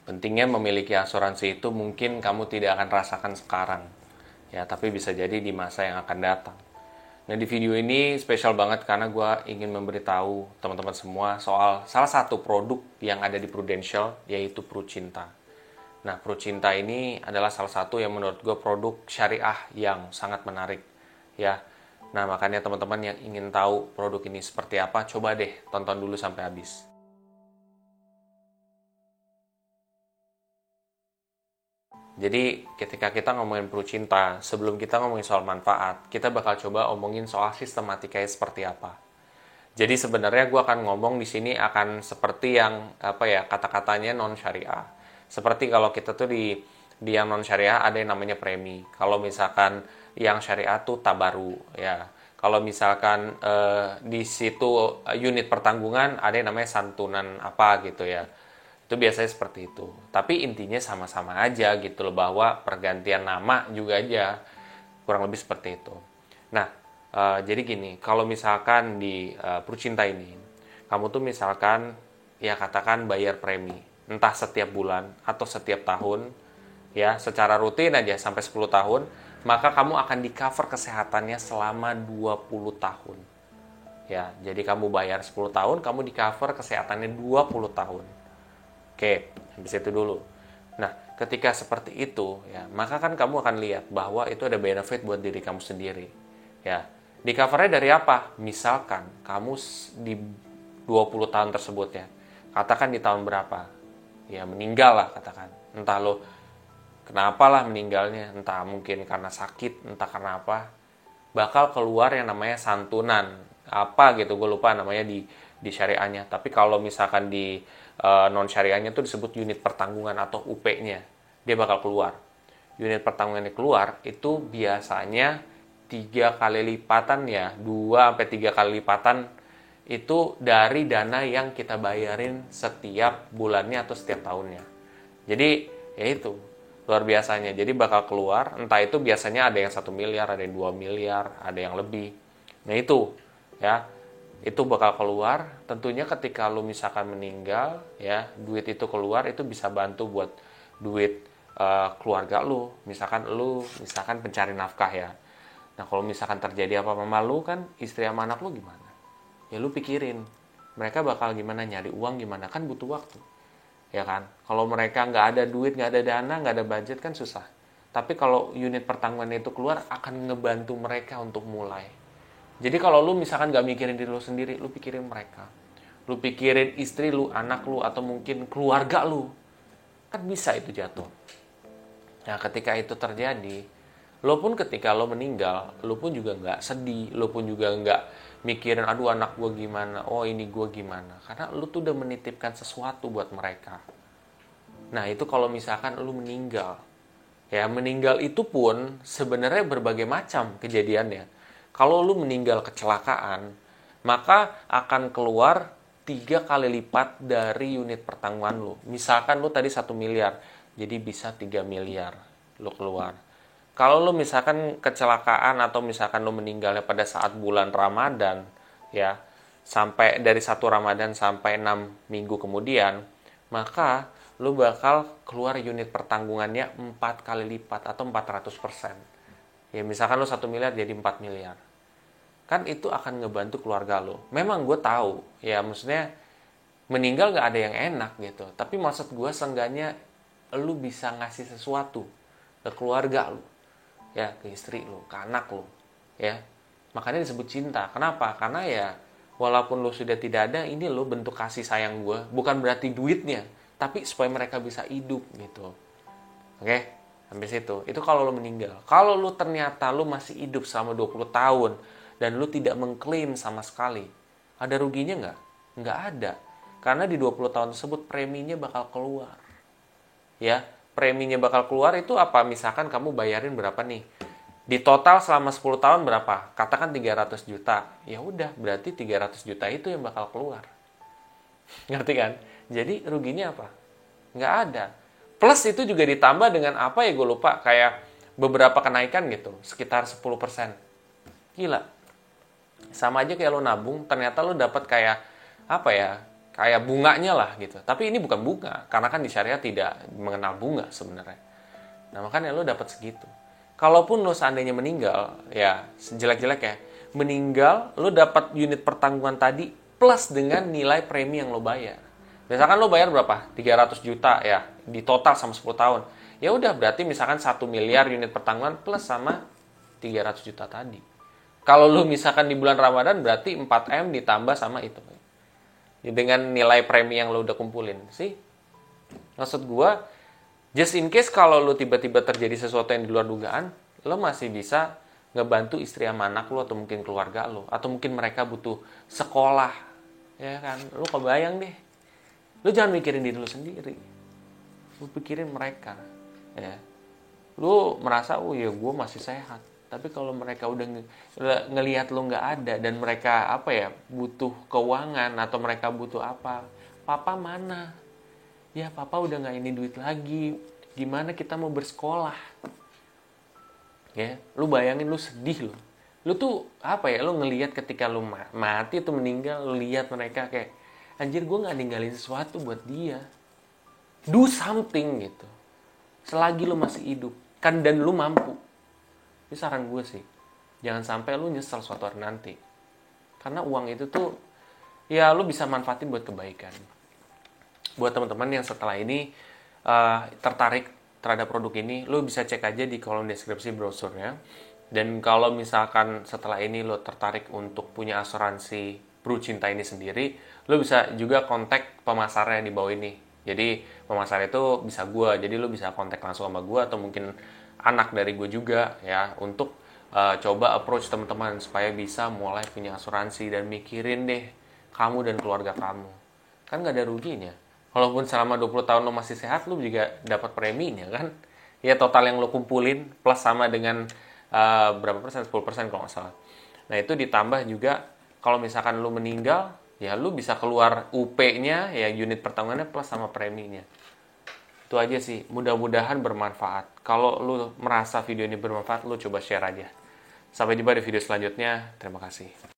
Pentingnya memiliki asuransi itu mungkin kamu tidak akan rasakan sekarang, ya, tapi bisa jadi di masa yang akan datang. Nah, di video ini spesial banget karena gue ingin memberitahu teman-teman semua soal salah satu produk yang ada di Prudential, yaitu Prucinta. Nah, Prucinta ini adalah salah satu yang menurut gue produk syariah yang sangat menarik, ya. Nah, makanya teman-teman yang ingin tahu produk ini seperti apa, coba deh tonton dulu sampai habis. Jadi ketika kita ngomongin Prucinta, sebelum kita ngomongin soal manfaat, kita bakal coba omongin soal sistematikanya seperti apa. Jadi sebenarnya gue akan ngomong di sini akan seperti yang apa ya, kata-katanya non syariah. Seperti kalau kita tuh di yang non syariah ada yang namanya premi. Kalau misalkan yang syariah tuh tabaru, ya. Kalau misalkan di situ unit pertanggungan ada yang namanya santunan apa gitu ya. Itu biasanya seperti itu. Tapi intinya sama-sama aja gitu loh, bahwa pergantian nama juga aja. Kurang lebih seperti itu. Nah, jadi gini, kalau misalkan di Prucinta ini, kamu tuh misalkan ya katakan bayar premi, entah setiap bulan atau setiap tahun, ya secara rutin aja sampai 10 tahun, maka kamu akan di cover kesehatannya selama 20 tahun. Ya, jadi kamu bayar 10 tahun, kamu di cover kesehatannya 20 tahun. Oke, habis itu dulu. Nah, ketika seperti itu, ya, maka kan kamu akan lihat bahwa itu ada benefit buat diri kamu sendiri. Ya, di covernya dari apa? Misalkan kamu di 20 tahun tersebut ya, katakan di tahun berapa? Ya, meninggal lah katakan. Entah lo kenapa lah meninggalnya, entah mungkin karena sakit, entah karena apa. Bakal keluar yang namanya santunan. Apa gitu, gue lupa namanya di syariahnya. Tapi kalau misalkan di non syariahnya itu disebut unit pertanggungan atau UP-nya, dia bakal keluar. Unit pertanggungannya keluar itu biasanya 3 kali lipatan ya, 2 sampai 3 kali lipatan itu dari dana yang kita bayarin setiap bulannya atau setiap tahunnya. Jadi ya itu luar biasanya. Jadi bakal keluar, entah itu biasanya ada yang 1 miliar, ada yang 2 miliar, ada yang lebih. Nah itu ya, itu bakal keluar. Tentunya ketika lu misalkan meninggal ya, duit itu keluar, itu bisa bantu buat duit keluarga lu. Misalkan pencari nafkah ya. Nah kalau misalkan terjadi apa sama lu, kan istri sama anak lu gimana? Ya lu pikirin, mereka bakal gimana nyari uang, gimana, kan butuh waktu, ya kan. Kalau mereka nggak ada duit, nggak ada dana, nggak ada budget, kan susah. Tapi kalau unit pertanggungan itu keluar, akan ngebantu mereka untuk mulai. Jadi kalau lu misalkan gak mikirin diri lu sendiri, lu pikirin mereka. Lu pikirin istri lu, anak lu, atau mungkin keluarga lu. Kan bisa itu jatuh. Nah ketika itu terjadi, lu pun ketika lu meninggal, lu pun juga gak sedih, lu pun juga gak mikirin, aduh anak gue gimana, oh ini gue gimana. Karena lu tuh udah menitipkan sesuatu buat mereka. Nah itu kalau misalkan lu meninggal. Ya meninggal itu pun sebenarnya berbagai macam kejadiannya. Kalau lu meninggal kecelakaan, maka akan keluar 3 kali lipat dari unit pertanggungan lu. Misalkan lu tadi 1 miliar, jadi bisa 3 miliar lu keluar. Kalau lu misalkan kecelakaan atau misalkan lu meninggalnya pada saat bulan Ramadan, ya, sampai dari 1 Ramadan sampai 6 minggu kemudian, maka lu bakal keluar unit pertanggungannya 4 kali lipat atau 400%. Ya misalkan lu 1 miliar jadi 4 miliar. Kan itu akan ngebantu keluarga lo. Memang gue tahu, ya maksudnya meninggal gak ada yang enak gitu. Tapi maksud gue seenggaknya lu bisa ngasih sesuatu ke keluarga lo, ya ke istri lo, ke anak lo, ya. Makanya disebut cinta. Kenapa? Karena ya walaupun lo sudah tidak ada, ini lo bentuk kasih sayang gue. Bukan berarti duitnya, tapi supaya mereka bisa hidup gitu. Oke? Sampai situ. Itu kalau lo meninggal. Kalau lo ternyata lo masih hidup selama 20 tahun dan lo tidak mengklaim sama sekali, ada ruginya nggak? Nggak ada. Karena di 20 tahun tersebut preminya bakal keluar. Ya, preminya bakal keluar itu apa? Misalkan kamu bayarin berapa nih? Di total selama 10 tahun berapa? Katakan 300 juta. Ya udah, berarti 300 juta itu yang bakal keluar. Ngerti kan? Jadi ruginya apa? Nggak ada. Plus itu juga ditambah dengan apa ya, gue lupa. Kayak beberapa kenaikan gitu. Sekitar 10%. Gila. Sama aja kayak lo nabung, ternyata lo dapat kayak apa ya, kayak bunganya lah gitu. Tapi ini bukan bunga, karena kan di syariah tidak mengenal bunga sebenarnya. Nah makanya lo dapat segitu. Kalaupun lo seandainya meninggal, ya sejelek-jelek ya, meninggal lo dapat unit pertanggungan tadi plus dengan nilai premi yang lo bayar. Misalkan lo bayar berapa? 300 juta ya, di total sama 10 tahun. Ya udah berarti misalkan 1 miliar unit pertanggungan plus sama 300 juta tadi. Kalau lo misalkan di bulan Ramadan berarti 4M ditambah sama itu. Dengan nilai premi yang lo udah kumpulin sih. Maksud gua, just in case kalau lo tiba-tiba terjadi sesuatu yang di luar dugaan, lo masih bisa ngebantu istri sama anak lo atau mungkin keluarga lo, atau mungkin mereka butuh sekolah, ya kan? Lo kebayang deh. Lo jangan mikirin diri lo sendiri. Lo pikirin mereka, ya. Lo merasa, oh ya gue masih sehat. Tapi kalau mereka udah ngelihat lo nggak ada dan mereka apa ya butuh keuangan atau mereka butuh apa, papa mana? Ya papa udah nggak ini duit lagi. Gimana kita mau bersekolah? Ya, lu bayangin lu sedih lo. Lu tuh apa ya? Lu ngelihat ketika lu mati tuh meninggal, lu lihat mereka kayak anjir gue nggak ninggalin sesuatu buat dia. Do something gitu. Selagi lu masih hidup kan dan lu mampu. Ini saran gue sih, jangan sampai lu nyesal suatu hari nanti. Karena uang itu tuh, ya lu bisa manfaatin buat kebaikan. Buat teman-teman yang setelah ini tertarik terhadap produk ini, lu bisa cek aja di kolom deskripsi brosurnya. Dan kalau misalkan setelah ini lu tertarik untuk punya asuransi Pru Cinta ini sendiri, lu bisa juga kontak pemasarnya di bawah ini. Jadi pemasar itu bisa gue, jadi lu bisa kontak langsung sama gue atau mungkin anak dari gue juga ya untuk coba approach teman-teman supaya bisa mulai punya asuransi dan mikirin deh kamu dan keluarga kamu. Kan gak ada ruginya. Walaupun selama 20 tahun lo masih sehat, lo juga dapat preminya kan. Ya total yang lo kumpulin plus sama dengan berapa persen? 10% kalau nggak salah. Nah itu ditambah juga kalau misalkan lo meninggal, ya lo bisa keluar UP-nya, ya unit pertanggungannya plus sama preminya. Itu aja sih, mudah-mudahan bermanfaat. Kalau lu merasa video ini bermanfaat, lu coba share aja. Sampai jumpa di video selanjutnya. Terima kasih.